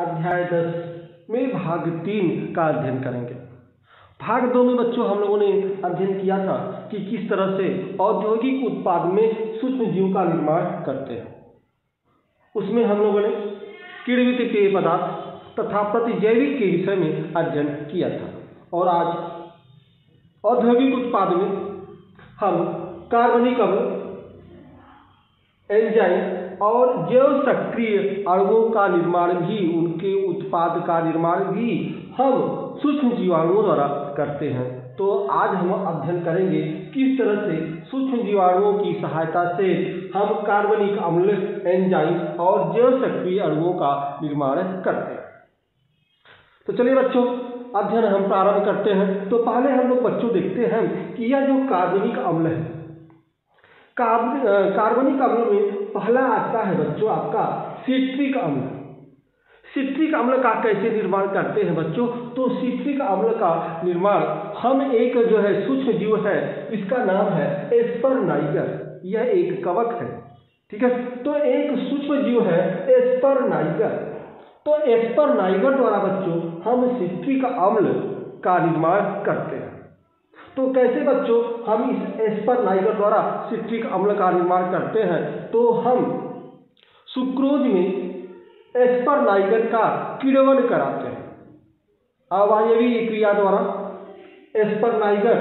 अध्याय 10 में भाग 3 का अध्ययन करेंगे। भाग 2 में बच्चों हम लोगों ने अध्ययन किया था कि किस तरह से औद्योगिक उत्पाद में सूक्ष्म जीव का निर्माण करते हैं। उसमें हम लोगों ने किण्वित पदार्थ तथा प्रतिजैविक के विषय में अध्ययन किया था और आज औद्योगिक उत्पाद में हम कार्बनिक अम्ल, एंजाइम और जैव सक्रिय अणुओं का निर्माण भी, उनके उत्पाद का निर्माण भी हम सूक्ष्म जीवाणुओं द्वारा करते हैं। तो आज हम अध्ययन करेंगे किस तरह से सूक्ष्म जीवाणुओं की सहायता से हम कार्बनिक अम्ल, एंजाइम और जैव सक्रिय अणुओं का निर्माण करते हैं। तो चलिए बच्चों, अध्ययन हम प्रारंभ करते हैं। तो पहले हम लोग बच्चों देखते हैं कि यह जो कार्बनिक अम्ल है, कार्बनिक अम्ल में पहला आता है बच्चों आपका सिट्रिक अम्ल। सिट्रिक अम्ल का कैसे निर्माण करते हैं बच्चों? तो सिट्रिक अम्ल का निर्माण हम एक जो है सूक्ष्म जीव है, इसका नाम है एस्परनाइगर। यह एक कवक है, ठीक है। तो एक सूक्ष्म जीव है एस्परनाइगर। तो एस्परनाइगर द्वारा बच्चों हम सिट्रिक अम्ल का निर्माण करते हैं। तो कैसे बच्चों हम इस एस्परनाइगर द्वारा सिट्रिक अम्ल का निर्माण करते हैं? तो हम सुक्रोज में एस्परनाइगर का किण्वन कराते हैं। अवायवीय क्रिया द्वारा एस्परनाइगर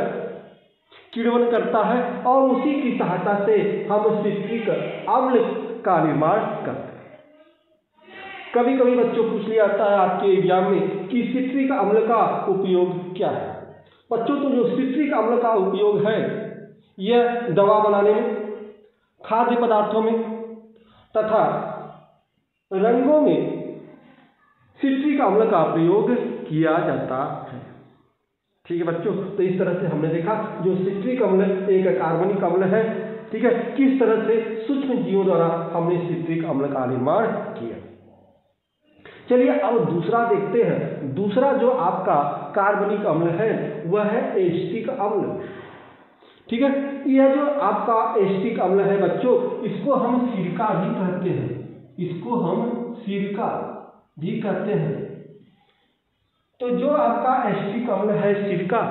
किण्वन करता है और उसी की सहायता से हम सिट्रिक अम्ल का निर्माण करते हैं। कभी कभी बच्चों पूछ लिया जाता है आपके एग्जाम में कि सिट्रिक अम्ल का उपयोग क्या है। बच्चों तो जो सिट्रिक अम्ल का उपयोग है यह दवा बनाने में, खाद्य पदार्थों में तथा रंगों में सिट्रिक अम्ल का प्रयोग किया जाता है, ठीक है बच्चों। तो इस तरह से हमने देखा जो सिट्रिक अम्ल एक कार्बनिक अम्ल है, ठीक है, किस तरह से सूक्ष्म जीवों द्वारा हमने सिट्रिक अम्ल का निर्माण किया। चलिए अब दूसरा देखते हैं। दूसरा जो आपका कार्बनिक अम्ल है वह है एस्टिक अम्ल, ठीक है। यह जो आपका एस्टिक अम्ल है बच्चों, इसको हम सिरका भी कहते हैं, इसको हम सिरका भी कहते हैं। तो जो आपका एस्टिक अम्ल है सिरका,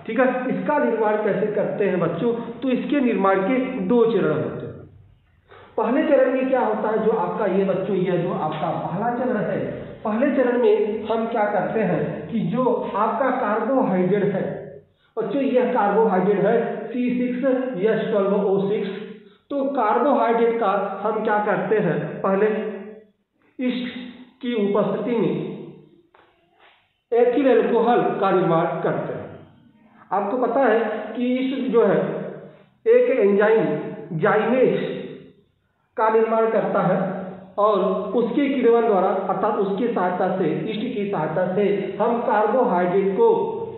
ठीक है, इसका निर्माण कैसे करते हैं बच्चों? तो इसके निर्माण के 2 चरण होते हैं। पहले चरण में क्या होता है, जो आपका ये बच्चों यह जो आपका पहला चरण है, पहले चरण में हम क्या करते हैं कि जो आपका कार्बोहाइड्रेट है बच्चों, यह कार्बोहाइड्रेट है C6H12O6। तो कार्बोहाइड्रेट का हम क्या करते हैं, पहले ईस्ट की उपस्थिति में एथिल अल्कोहल का निर्माण करते हैं। आपको पता है कि ईस्ट जो है एक एंजाइम जाइमेज का निर्माण करता है और उसके किण्वन द्वारा अर्थात उसकी सहायता से, ईस्ट की सहायता से हम कार्बोहाइड्रेट को,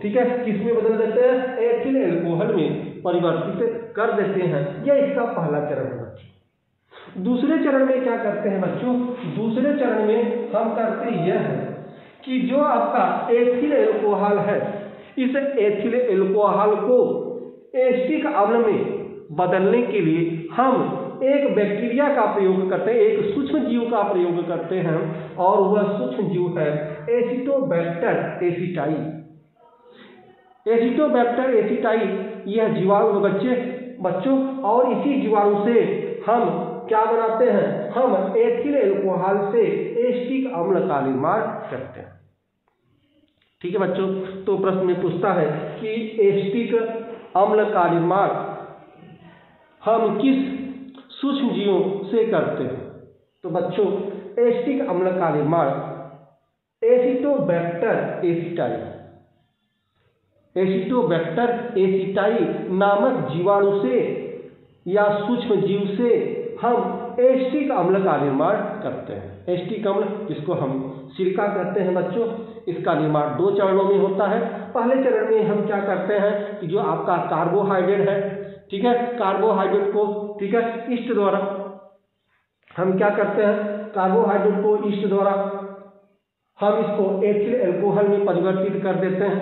ठीक है, किस में बदल देते हैं? एथिल अल्कोहल में परिवर्तित कर देते हैं। यह इसका पहला चरण है बच्चों। दूसरे चरण में क्या करते हैं बच्चों? दूसरे चरण में हम करते यह है कि जो आपका एथिल अल्कोहल है, इस एथिल अल्कोहल को एस्टिक अम्ल में बदलने के लिए हम एक बैक्टीरिया का प्रयोग करते हैं, एक सूक्ष्म जीव का प्रयोग करते हैं और वह सूक्ष्म जीव है एसिटोबैक्टर एसिटाई। एसिटोबैक्टर एसिटाई यह जीवाणु बच्चों और इसी जीवाणु से हम क्या बनाते हैं? हम एथिल अल्कोहल से एस्टिक अम्ल का निर्माण करते हैं, ठीक है बच्चों। तो प्रश्न में पूछता है कि एस्टिक अम्ल का निर्माण हम किस सूक्ष्म जीवों से करते हैं? तो बच्चों एस्टिक अम्ल का निर्माण एसिटोबैक्टर एसिटाई नामक जीवाणु से या सूक्ष्म जीव से हम एस्टिक अम्ल का निर्माण करते हैं। एस्टिक अम्ल जिसको हम सिरका कहते हैं बच्चों, इसका निर्माण 2 चरणों में होता है। पहले चरण में हम क्या करते हैं कि जो आपका कार्बोहाइड्रेट है, ठीक है, कार्बोहाइड्रेट को, ठीक है, ईस्ट द्वारा हम क्या करते हैं? कार्बोहाइड्रेट को ईस्ट द्वारा हम इसको एथिल अल्कोहल में परिवर्तित कर देते हैं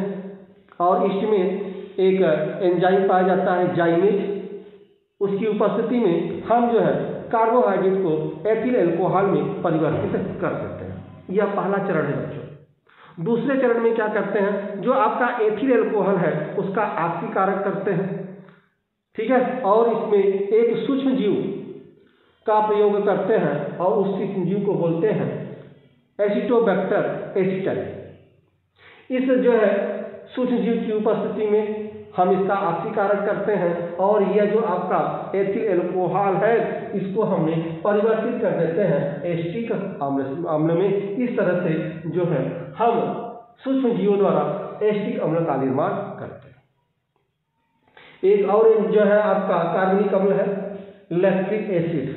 और ईस्ट में एक एंजाइम पाया जाता है जाइमेज, उसकी उपस्थिति में हम जो है कार्बोहाइड्रेट को एथिल अल्कोहल में परिवर्तित कर देते हैं। यह पहला चरण है बच्चों। दूसरे चरण में क्या करते हैं, जो आपका एथिल अल्कोहल है उसका ऑक्सीकारक करते हैं, ठीक है, और इसमें एक सूक्ष्म जीव का प्रयोग करते हैं और उस सूक्ष्म जीव को बोलते हैं एसिटोबैक्टर एसिटाई। इस जो है सूक्ष्म जीव की उपस्थिति में हम इसका ऑक्सीकारक करते हैं और यह जो आपका एथिल अल्कोहल है इसको हमने परिवर्तित कर देते हैं एसिटिक अम्ल में। इस तरह से जो है हम सूक्ष्म जीवों द्वारा एसिटिक अम्ल का निर्माण करते हैं। एक और जो है आपका कार्बनिक अम्ल है लैक्टिक एसिड।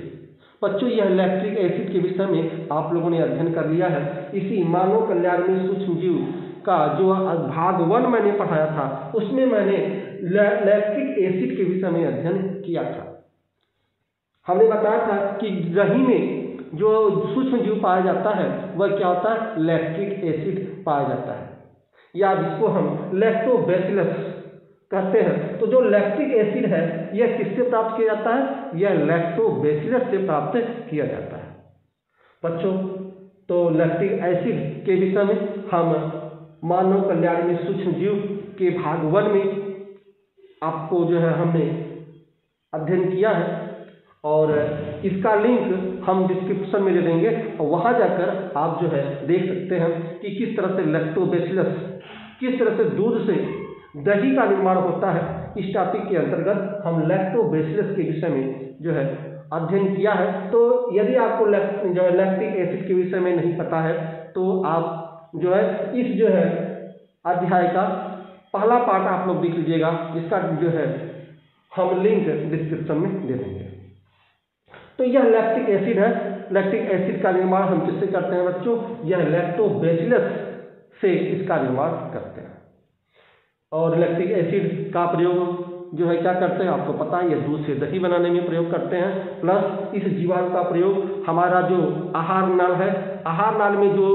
बच्चों यह लैक्टिक एसिड के विषय में आप लोगों ने अध्ययन कर लिया है। इसी मानव कल्याण में सूक्ष्म जीव का जो भाग 1 मैंने पढ़ाया था उसमें मैंने लैक्टिक एसिड के विषय में अध्ययन किया था। हमने बताया था कि दही में जो सूक्ष्म जीव पाया जाता है वह क्या होता है, लैक्टिक एसिड पाया जाता है, या जिसको हम लैक्टोबैसिलस कहते हैं। तो जो लैक्टिक एसिड है यह किससे प्राप्त किया जाता है, यह लैक्टोबैसिलस से प्राप्त किया जाता है बच्चों। तो लैक्टिक एसिड के विषय में हम मानव कल्याण में सूक्ष्म जीव के भाग 1 में आपको जो है हमने अध्ययन किया है और इसका लिंक हम डिस्क्रिप्शन में दे देंगे और वहां जाकर आप जो है देख सकते हैं कि किस तरह से लैक्टोबैसिलस, किस तरह से दूध से दही का निर्माण होता है। इस टॉपिक के अंतर्गत हम लैक्टोबैसिलस के विषय में जो है अध्ययन किया है। तो यदि आपको जो है लैक्टिक एसिड के विषय में नहीं पता है तो आप जो है इस जो है अध्याय का पहला पार्ट आप लोग देख लीजिएगा, जिसका जो है हम लिंक डिस्क्रिप्शन में दे देंगे। तो यह लैक्टिक एसिड है। लैक्टिक एसिड का निर्माण हम किससे करते हैं बच्चों, यह लैक्टोबैसिलस से इसका निर्माण करते हैं। और लैक्टिक एसिड का प्रयोग जो है क्या करते हैं आपको पता है, यह दूध से दही बनाने में प्रयोग करते हैं। प्लस इस जीवाणु का प्रयोग हमारा जो आहार नाल है, आहार नाल में जो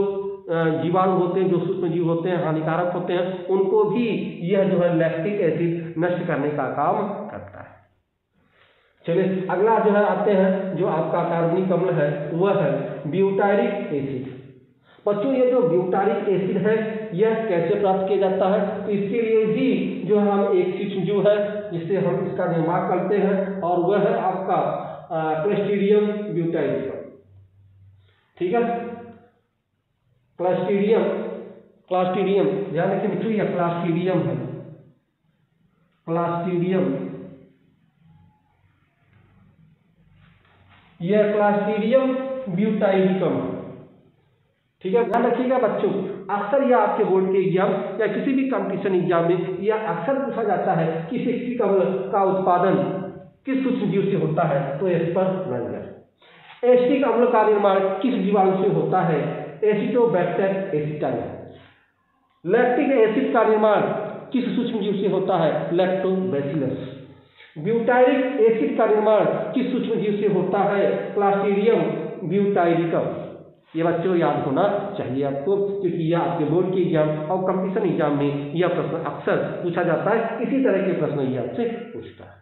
जीवाणु होते हैं, जो सूक्ष्म जीव होते हैं, हानिकारक होते हैं, उनको भी यह जो है लैक्टिक एसिड नष्ट करने का काम करता है। चलिए अगला जो है आते हैं, जो आपका कार्बनिक अम्ल है वह है ब्यूटारिक एसिड। बच्चों ये जो ब्यूटारिक एसिड है यह कैसे प्राप्त किया जाता है, तो इसके लिए भी जो हम एक सूक्ष्म जीव है जिससे हम इसका निर्माण करते हैं और वह है आपका क्लस्ट्रीडियम ब्यूटाइरिकम, ठीक है। क्लास्ट्रीडियम ध्यान रखिए बच्चों, यह क्लास्ट्रीडियम है, क्लास्ट्रीडियम, यह क्लास्ट्रीडियम ब्यूटाइरिकम, ठीक है। ध्यान रखिएगा बच्चों, अक्सर यह आपके बोर्ड के एग्जाम या किसी भी कंपटीशन एग्जाम में यह अक्सर पूछा जाता है कि एसिटिक अम्ल का उत्पादन किस सूक्ष्म जीव से होता है, तो एस्परजिलस। एसिटिक अम्ल का निर्माण किस जीवाणु से होता है, एसिटोबैक्टर एसिटाई। लैक्टिक एसिड का निर्माण किस सूक्ष्म जीव से होता है, लैक्टोबैसिलस। ब्यूटारिक एसिड का निर्माण किस सूक्ष्म जीव से होता है, क्लास्ट्रीडियम ब्यूटाइरिकम। ये बच्चों याद होना चाहिए आपको, क्योंकि यह आपके बोर्ड के एग्जाम और कंपटीशन एग्जाम में यह प्रश्न अक्सर पूछा जाता है। इसी तरह के प्रश्न ये आपसे पूछता है।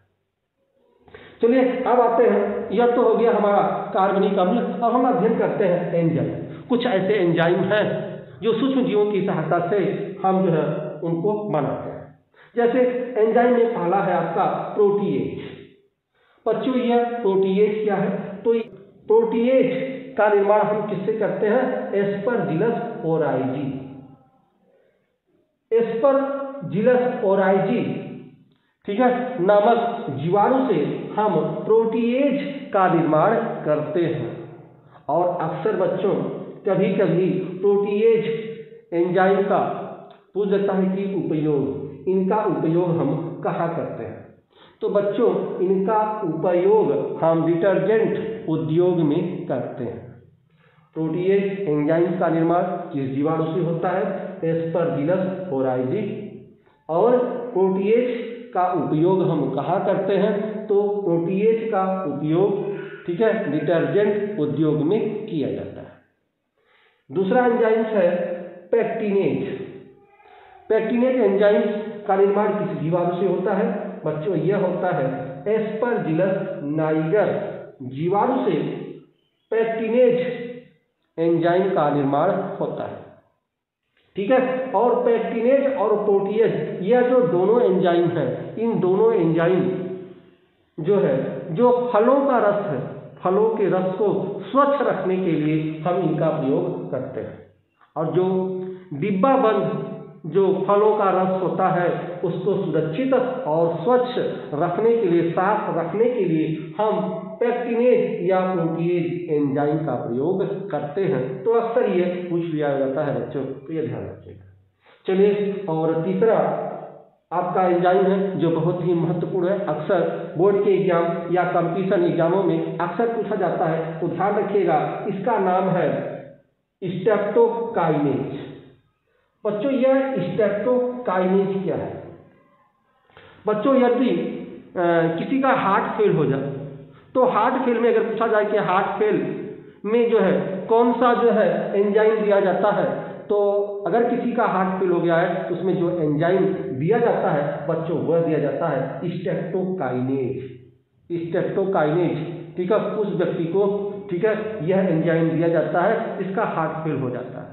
चलिए अब आते हैं, यह तो हो गया हमारा कार्बनिक अम्ल। अब हम अध्ययन करते हैं एंजाइम। कुछ ऐसे एंजाइम हैं जो सूक्ष्म जीवों की सहायता से हम जो है उनको बनाते हैं। जैसे एंजाइम में पहला है आपका प्रोटीएज। बच्चों यह प्रोटीएज क्या है, तो प्रोटीएज का निर्माण हम किससे करते हैं, एस्परजिलस ओराइजी। एस्परजिलस ओराइजी, ठीक है, नामक जीवाणु से हम प्रोटीएज का निर्माण करते हैं। और अक्सर बच्चों कभी कभी प्रोटीएज एंजाइम का पूछ जाता है कि उपयोग, इनका उपयोग हम कहाँ करते हैं, तो बच्चों इनका उपयोग हम डिटर्जेंट उद्योग में करते हैं। प्रोटीएज एंजाइम का निर्माण किस जीवाणु से होता है, एस्परजिलस ओराइजी। और प्रोटीएज का उपयोग हम कहाँ करते हैं, तो प्रोटीएज का उपयोग, ठीक है, डिटर्जेंट उद्योग में किया जाता है। दूसरा एंजाइम है पेक्टिनेज। पेक्टिनेज एंजाइम का निर्माण किस जीवाणु से होता है, बच्चों यह होता है एस्परजिलस नाइगर जीवाणु से पेक्टिनेज एंजाइम का निर्माण होता है। ठीक है, और पेक्टिनेज और प्रोटीएज यह जो दोनों एंजाइम हैं, इन दोनों एंजाइम जो है जो फलों का रस है, फलों के रस को स्वच्छ रखने के लिए हम इनका प्रयोग करते हैं। और जो डिब्बा बंद जो फलों का रस होता है उसको सुरक्षित और स्वच्छ रखने के लिए, साफ रखने के लिए हम पेक्टिनेज या प्रोटीएज एंजाइम का प्रयोग करते हैं। तो अक्सर ये पूछ लिया जाता है बच्चों, तो ये ध्यान रखिएगा। चलिए, और तीसरा आपका एंजाइम है जो बहुत ही महत्वपूर्ण है, अक्सर बोर्ड के एग्जाम या कंपटीशन एग्जामों में अक्सर पूछा जाता है, तो ध्यान रखिएगा। इसका नाम है स्ट्रेप्टोकाइनेज। बच्चों, यह स्ट्रेप्टोकाइनेज क्या है? बच्चों, यदि किसी का हार्ट फेल हो जाए, तो हार्ट फेल में अगर पूछा जाए कि हार्ट फेल में जो है कौन सा जो है एंजाइम दिया जाता है, तो अगर किसी का हार्ट फेल हो गया है तो उसमें जो एंजाइम दिया जाता है बच्चों, वह दिया जाता है स्ट्रेप्टोकाइनेज। स्ट्रेप्टोकाइनेज, ठीक है, उस व्यक्ति को, ठीक है, यह एंजाइम दिया जाता है जिसका हार्ट फेल हो जाता है।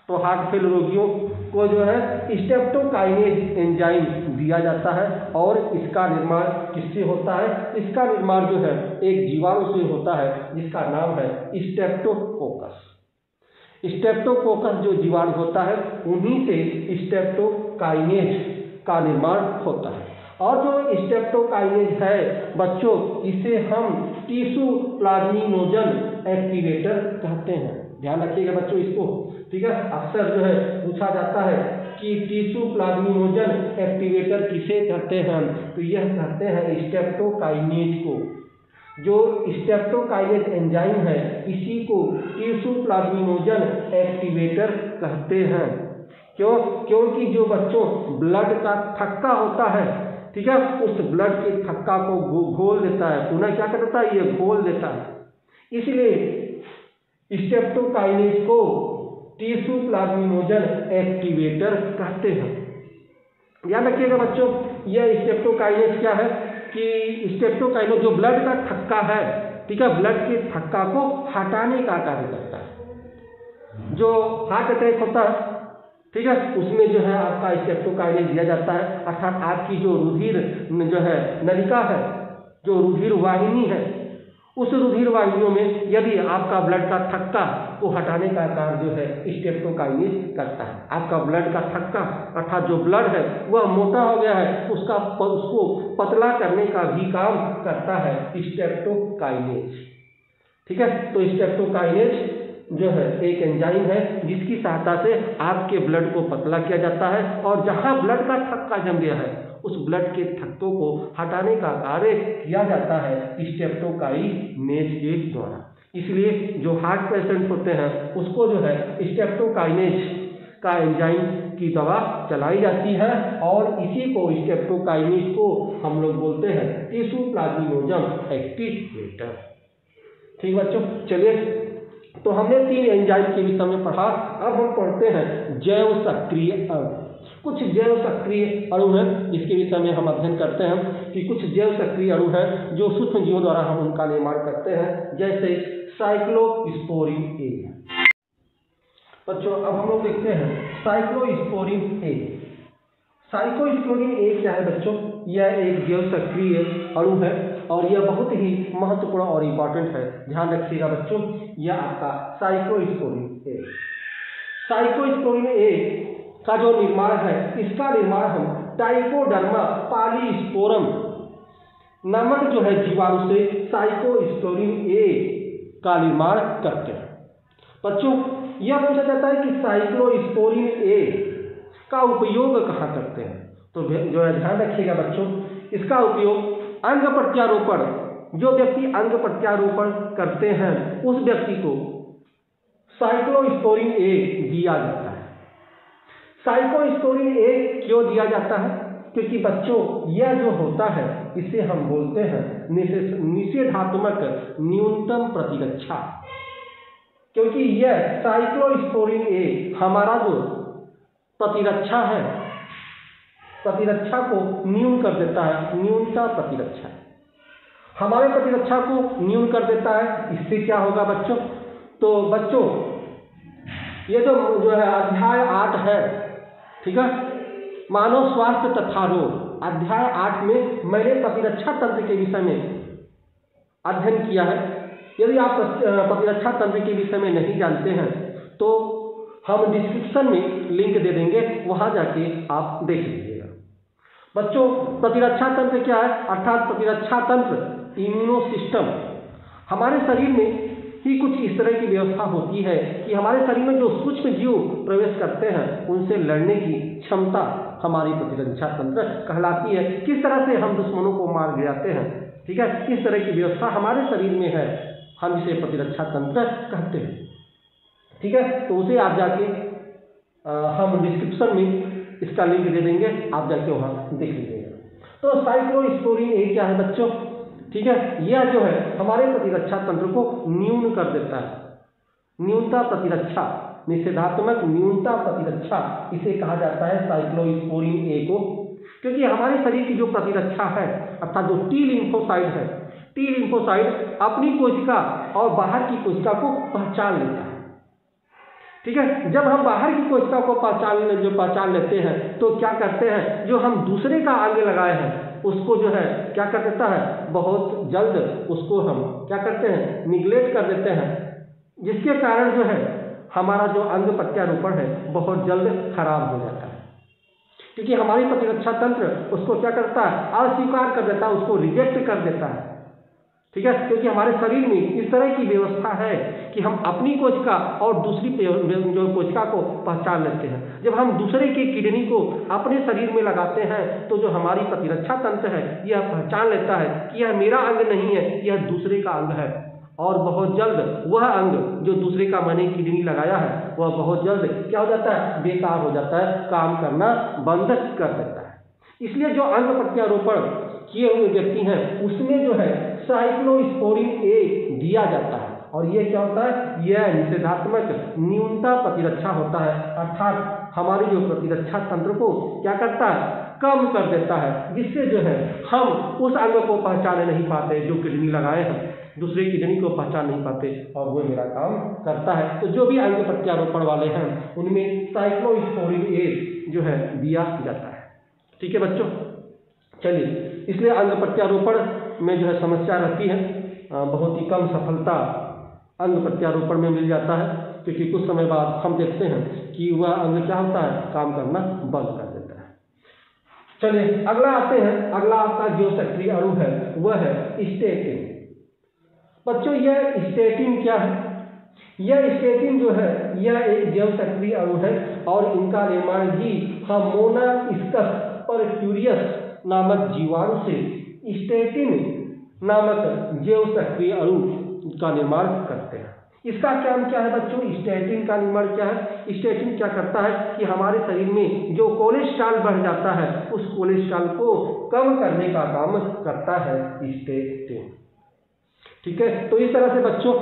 तो हार्ट फेल रोगियों को जो है स्ट्रेप्टोकाइनेज एंजाइम दिया जाता है। और इसका निर्माण किससे होता है? इसका निर्माण जो है एक जीवाणु से होता है जिसका नाम है स्ट्रेप्टोकोकस। स्ट्रेप्टोकोकस जो जीवाणु होता है उन्हीं से स्ट्रेप्टोकाइनेज का निर्माण होता है। और जो स्ट्रेप्टोकाइनेज है बच्चों, इसे हम टिश्यू प्लाज्मिनोजन एक्टिवेटर कहते हैं। ध्यान रखिएगा बच्चों इसको, ठीक है। अक्सर जो है पूछा जाता है कि टिश्यू प्लाज्मिनोजन एक्टिवेटर किसे कहते हैं, तो यह कहते हैं स्ट्रेप्टोकाइनेज को। जो स्ट्रेप्टोकाइनेज एंजाइम है इसी को टिश्यू प्लाज्मिनोजन एक्टिवेटर कहते हैं। क्यों? क्योंकि जो बच्चों ब्लड का थक्का होता है, ठीक है, उस ब्लड के थक्का को घोल देता है, पुनः क्या करता है, ये घोल देता है। इसलिए स्ट्रेप्टोकाइनेज को टिश्यू प्लाज्मिनोजन एक्टिवेटर कहते हैं। ध्यान रखिएगा बच्चों, यह स्ट्रेप्टोकाइनेज क्या है कि स्ट्रेप्टोकाइनेज जो ब्लड का थक्का है, ठीक है, ब्लड के थक्का को हटाने का कार्य करता है। जो हार्ट अटैक होता है, ठीक है, उसमें जो है आपका स्ट्रेप्टोकाइनेज दिया जाता है। अर्थात आपकी जो रुधिर जो है नलिका है, जो रुधिर वाहिनी है, उस रुधिर वाहिनियों में यदि आपका ब्लड का थक्का को हटाने का कार्य जो है स्ट्रेप्टोकाइनेज करता है। आपका ब्लड का थक्का अर्थात जो ब्लड है वह मोटा हो गया है, उसको पतला करने का भी काम करता है स्ट्रेप्टोकाइनेज। ठीक है, तो स्ट्रेप्टोकाइनेज जो है एक एंजाइम है जिसकी सहायता से आपके ब्लड को पतला किया जाता है, और जहां ब्लड का थक्का जम गया है उस ब्लड के थक्कों को हटाने का कार्य किया जाता है स्ट्रेप्टोकाइनेज के द्वारा। इसलिए जो हार्ट पेशेंट होते हैं उसको जो है स्ट्रेप्टोकाइनेज का एंजाइम की दवा चलाई जाती है, और इसी को स्ट्रेप्टोकाइनेज को हम लोग बोलते हैं टिश्यू प्लाज्मिनोजन एक्टिवेटर। ठीक बच्चों, चलिए, तो हमने 3 एंजाइम के विषय में पढ़ा। अब हम पढ़ते हैं जैव सक्रिय अणु। कुछ जैव सक्रिय अणु हैं जिसके विषय में हम अध्ययन करते हैं कि कुछ जैव सक्रिय अणु हैं जो सूक्ष्म जीवों द्वारा हम उनका निर्माण करते हैं, जैसे साइक्लोस्पोरिन ए। बच्चों, अब हम लोग देखते हैं साइक्लोस्पोरिन ए। साइक्लोस्पोरिन ए क्या है बच्चों? यह एक जैव सक्रिय अणु है और यह बहुत ही महत्वपूर्ण और इम्पॉर्टेंट है। ध्यान रखिएगा बच्चों, यह आपका साइक्लोस्पोरिन ए। साइक्लोस्पोरिन ए का जो निर्माण है, इसका निर्माण हम ट्राइकोडर्मा पॉलीस्पोरम नामक जो है जीवाणु से साइक्लोस्पोरिन ए का निर्माण करते हैं। बच्चों, यह पूछा जाता है कि साइक्लोस्पोरिन ए का उपयोग कहाँ करते हैं, तो जो है ध्यान रखिएगा बच्चों, इसका उपयोग अंग प्रत्यारोपण, जो व्यक्ति अंग प्रत्यारोपण करते हैं उस व्यक्ति को साइक्लोस्पोरिन ए दिया जाता है। साइक्लोस्पोरिन ए क्यों दिया जाता है? क्योंकि बच्चों यह जो होता है इसे हम बोलते हैं निषेधात्मक न्यूनतम प्रतिरक्षा। क्योंकि यह साइक्लोस्पोरिन ए हमारा जो प्रतिरक्षा है, प्रतिरक्षा को न्यून कर देता है। न्यूनता प्रतिरक्षा हमारे प्रतिरक्षा को न्यून कर देता है। इससे क्या होगा बच्चों? तो बच्चों ये जो है अध्याय 8 है, ठीक है, मानव स्वास्थ्य तथा रोग। अध्याय 8 में मैंने प्रतिरक्षा तंत्र के विषय में अध्ययन किया है। यदि आप प्रतिरक्षा तंत्र के विषय में नहीं जानते हैं तो हम डिस्क्रिप्शन में लिंक दे देंगे, वहां जाके आप देख लीजिएगा। बच्चों, प्रतिरक्षा तंत्र क्या है? अर्थात प्रतिरक्षा तंत्र, इम्यूनो सिस्टम, हमारे शरीर में ही कुछ इस तरह की व्यवस्था होती है कि हमारे शरीर में जो सूक्ष्म जीव प्रवेश करते हैं उनसे लड़ने की क्षमता हमारी प्रतिरक्षा तंत्र कहलाती है। किस तरह से हम दुश्मनों को मार गिराते हैं, ठीक है, इस तरह की व्यवस्था हमारे शरीर में है, हम इसे प्रतिरक्षा तंत्र कहते हैं, ठीक है। तो उसे आप जाके हम डिस्क्रिप्शन में इसका लिंक दे देंगे, आप जाके वहाँ देख लीजिएगा। तो साइक्लोस्पोरिन ए क्या है बच्चों? ठीक है, यह जो है हमारे प्रतिरक्षा तंत्र को न्यून कर देता है। न्यूनता प्रतिरक्षा, निषेधात्मक न्यूनता प्रतिरक्षा, इसे कहा जाता है साइक्लोस्पोरिन ए को, क्योंकि हमारे शरीर की जो प्रतिरक्षा है अर्थात जो टी लिम्फोसाइड है, टी लिम्फोसाइड अपनी कोशिका और बाहर की कोशिका को पहचान लेता है, ठीक है। जब हम बाहर की कोशिका को पहचान लेते हैं तो क्या करते हैं, जो हम दूसरे का अंग लगाए हैं उसको जो है क्या कर देता है, बहुत जल्द उसको हम क्या करते हैं, निगलेक्ट कर देते हैं, जिसके कारण जो है हमारा जो अंग प्रत्यारोपण है बहुत जल्द खराब हो जाता है, क्योंकि हमारी प्रतिरक्षा तंत्र उसको क्या करता है, अस्वीकार कर देता है, उसको रिजेक्ट कर देता है, ठीक है। क्योंकि हमारे शरीर में इस तरह की व्यवस्था है कि हम अपनी कोशिका और दूसरी जो कोशिका को पहचान लेते हैं। जब हम दूसरे की किडनी को अपने शरीर में लगाते हैं तो जो हमारी प्रतिरक्षा तंत्र है यह पहचान लेता है कि यह मेरा अंग नहीं है, यह दूसरे का अंग है, और बहुत जल्द वह अंग जो दूसरे का मैंने किडनी लगाया है वह बहुत जल्द क्या हो जाता है, बेकार हो जाता है, काम करना बंद कर देता है। इसलिए जो अंग प्रत्यारोपण किए हुए व्यक्ति हैं उसमें जो है साइक्लोस्पोरिन ए दिया जाता है, और ये क्या होता है, यह निषेधात्मक न्यूनता प्रतिरक्षा होता है, अर्थात हमारी जो प्रतिरक्षा तंत्र को क्या करता है, कम कर देता है, जिससे जो है हम उस अंग को पहचान नहीं पाते जो किडनी लगाए हैं, दूसरे किडनी को पहचान नहीं पाते और वो मेरा काम करता है। तो जो भी अंग प्रत्यारोपण वाले हैं उनमें साइक्लोस्पोरिन ए जो है दिया जाता है, ठीक है बच्चों। चलिए, इसलिए अंग प्रत्यारोपण में जो है समस्या रहती है, बहुत ही कम सफलता अंग प्रत्यारोपण में मिल जाता है, क्योंकि कुछ समय बाद हम देखते हैं कि वह अंग क्या होता है, काम करना बंद कर देता है। चलिए अगला आते हैं, अगला आपका जो सक्रिय अणु है वह है स्टेटिन। बच्चों, यह स्टेटिन क्या है? यह स्टेटिन जो है यह एक जैव सक्रिय अणु है और इनका निर्माण भी हम मोनास्कस परक्यूरियस नामक जीवाणु से स्टेटिन नामक जैव सक्रिय अणु का निर्माण करते हैं। इसका काम क्या है बच्चों? स्टेटिन का निर्माण क्या है? स्टेटिन क्या करता है कि हमारे शरीर में जो कोलेस्ट्रॉल बढ़ जाता है उस कोलेस्ट्रॉल को कम करने का काम करता है स्टेटिन, ठीक है। तो इस तरह से बच्चों,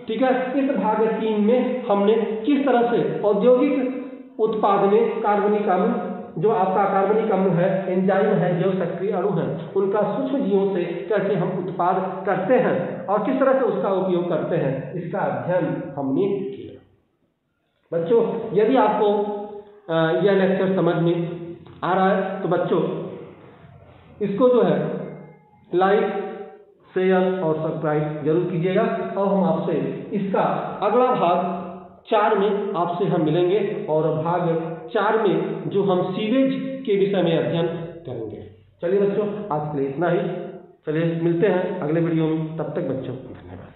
ठीक है, इस भाग 3 में हमने किस तरह से औद्योगिक उत्पाद में कार्बनिक अम्ल, जो आपका कार्बनिक अम्ल है, एंजाइम है, जो सक्रिय अणु है, उनका सूक्ष्म जीवों से कैसे हम उत्पाद करते हैं और किस तरह से उसका उपयोग करते हैं, इसका अध्ययन हमने किया। बच्चों, यदि आपको यह लेक्चर समझ में आ रहा है तो बच्चों इसको जो है लाइक, शेयर और सब्सक्राइब जरूर कीजिएगा, और हम आपसे इसका अगला भाग 4 में आपसे हम मिलेंगे, और भाग 4 में जो हम सीवेज के विषय में अध्ययन करेंगे। चलिए बच्चों, आज के लिए इतना ही, चलिए मिलते हैं अगले वीडियो में, तब तक बच्चों धन्यवाद।